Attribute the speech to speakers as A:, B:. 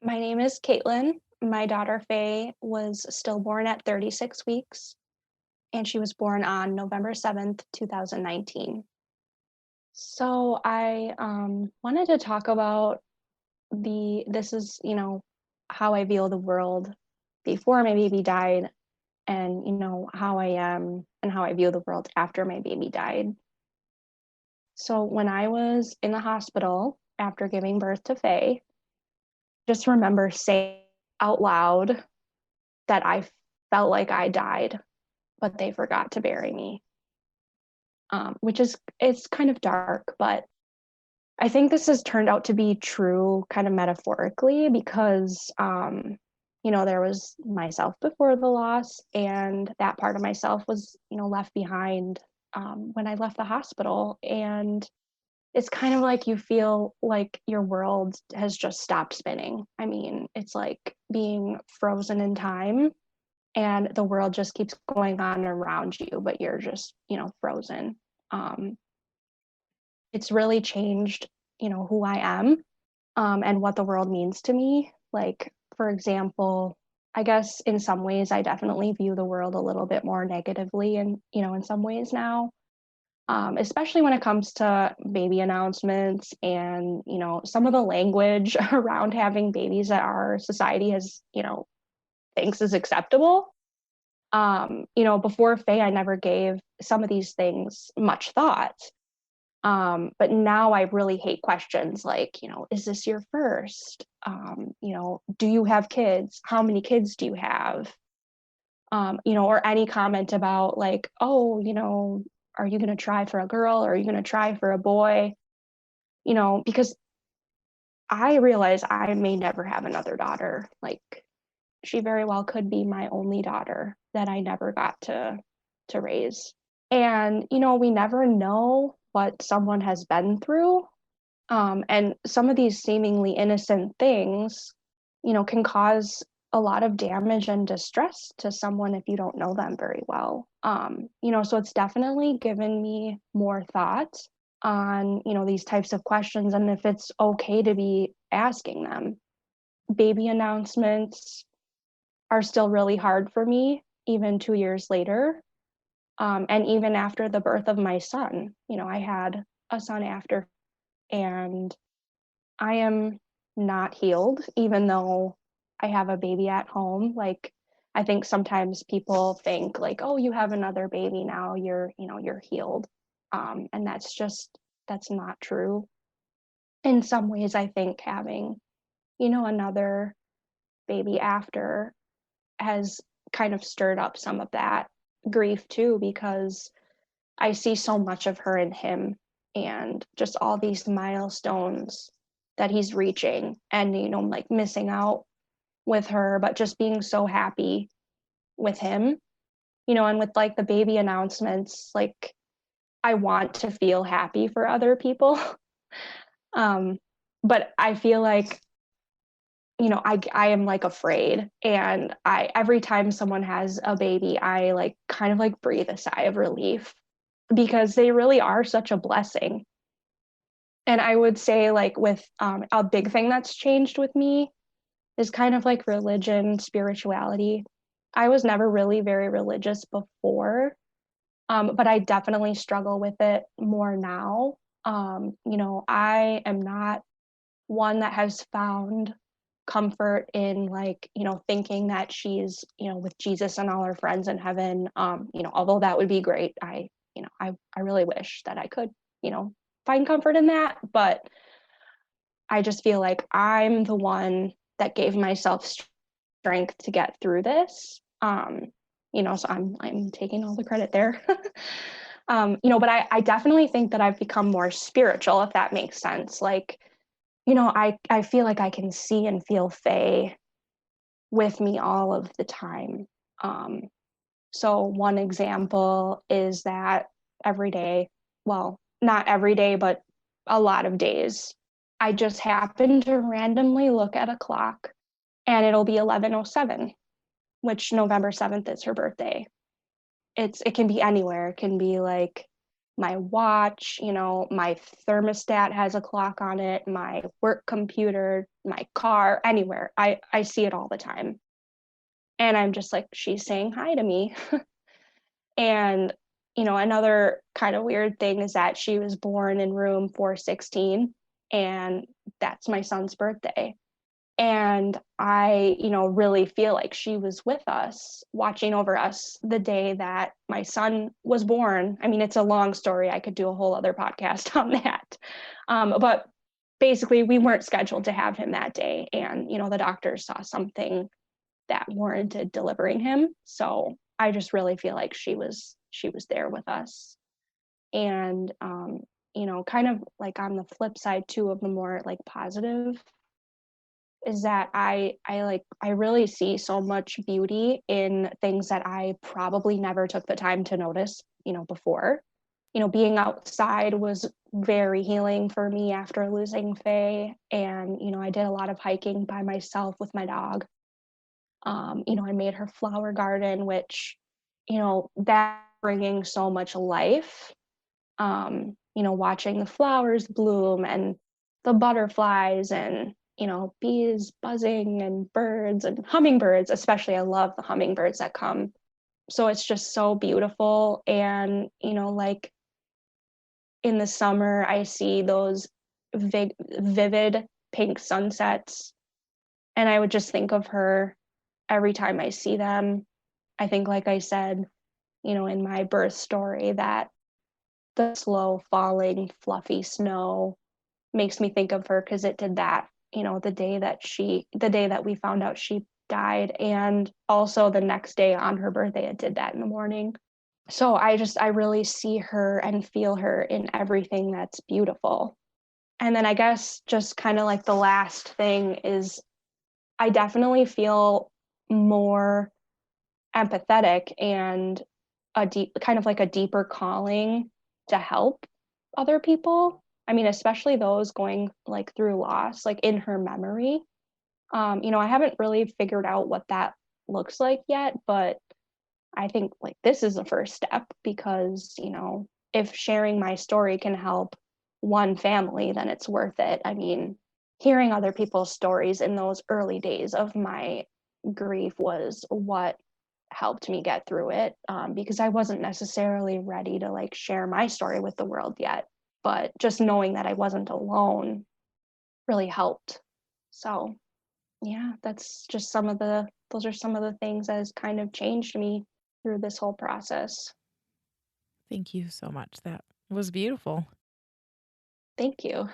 A: My name is Katlyn. My daughter Faye was stillborn at 36 weeks, and she was born on November 7th, 2019. So I wanted to talk about this is, how I view the world before my baby died, and, how I am and how I view the world after my baby died. So when I was in the hospital after giving birth to Faye, just remember saying out loud that I felt like I died, but they forgot to bury me. Which is it's kind of dark, but I think this has turned out to be true kind of metaphorically because there was myself before the loss, and that part of myself was, left behind when I left the hospital. And it's kind of like you feel like your world has just stopped spinning. I mean, it's like being frozen in time and the world just keeps going on around you, but you're just, frozen. Um, it's really changed, who I am, and what the world means to me. Like, for example, I guess in some ways I definitely view the world a little bit more negatively, and in some ways now, especially when it comes to baby announcements and some of the language around having babies that our society has thinks is acceptable. Before Faye, I never gave some of these things much thought. But now I really hate questions like, is this your first? Do you have kids? How many kids do you have? Or any comment about like, oh, are you going to try for a girl or are you going to try for a boy? Because I realize I may never have another daughter. Like, she very well could be my only daughter that I never got to raise. And we never know what someone has been through. And some of these seemingly innocent things, can cause a lot of damage and distress to someone if you don't know them very well. So it's definitely given me more thought on, these types of questions and if it's okay to be asking them. Baby announcements are still really hard for me, even 2 years later. And even after the birth of my son, I had a son after, and I am not healed, even though I have a baby at home. Like, I think sometimes people think like, oh, you have another baby now, you're healed. And that's not true. In some ways, I think having, another baby after has kind of stirred up some of that grief too, because I see so much of her in him and just all these milestones that he's reaching and, like missing out with her, but just being so happy with him, and with like the baby announcements, like I want to feel happy for other people. um, but I feel like I am like afraid, and I every time someone has a baby, I like kind of like breathe a sigh of relief because they really are such a blessing. And I would say like with a big thing that's changed with me is kind of like religion, spirituality. I was never really very religious before, but I definitely struggle with it more now. I am not one that has found comfort in like thinking that she's with Jesus and all her friends in heaven. Although that would be great, I really wish that I could find comfort in that, but I just feel like I'm the one that gave myself strength to get through this. So I'm taking all the credit there. But I definitely think that I've become more spiritual, if that makes sense. Like, I feel like I can see and feel Faye with me all of the time. So one example is that every day, well, not every day, but a lot of days, I just happen to randomly look at a clock and it'll be 11:07, which November 7th is her birthday. It can be anywhere. It can be like my watch, my thermostat has a clock on it, my work computer, my car, anywhere. I see it all the time. And I'm just like, she's saying hi to me. And, another kind of weird thing is that she was born in room 416, and that's my son's birthday. And I, really feel like she was with us, watching over us the day that my son was born. I mean, it's a long story. I could do a whole other podcast on that. But basically, we weren't scheduled to have him that day. And, the doctors saw something that warranted delivering him. So I just really feel like she was there with us. And kind of like on the flip side too of the more like positive is that I really see so much beauty in things that I probably never took the time to notice, before. Being outside was very healing for me after losing Faye. And, I did a lot of hiking by myself with my dog. I made her flower garden, which, that bringing so much life. Watching the flowers bloom and the butterflies and, bees buzzing and birds and hummingbirds, especially. I love the hummingbirds that come. So it's just so beautiful. And, like in the summer, I see those vivid pink sunsets. And I would just think of her every time I see them. I think, like I said, in my birth story, that the slow falling, fluffy snow makes me think of her because it did that, the day that we found out she died. And also the next day on her birthday, it did that in the morning. So I really see her and feel her in everything that's beautiful. And then I guess just kind of like the last thing is I definitely feel more empathetic and a deep kind of like a deeper calling to help other people. I mean, especially those going like through loss, like in her memory. I haven't really figured out what that looks like yet, but I think like this is a first step because, if sharing my story can help one family, then it's worth it. I mean, hearing other people's stories in those early days of my grief was what helped me get through it, because I wasn't necessarily ready to like share my story with the world yet. But just knowing that I wasn't alone really helped. So, yeah, those are some of the things that has kind of changed me through this whole process.
B: Thank you so much. That was beautiful.
A: Thank you.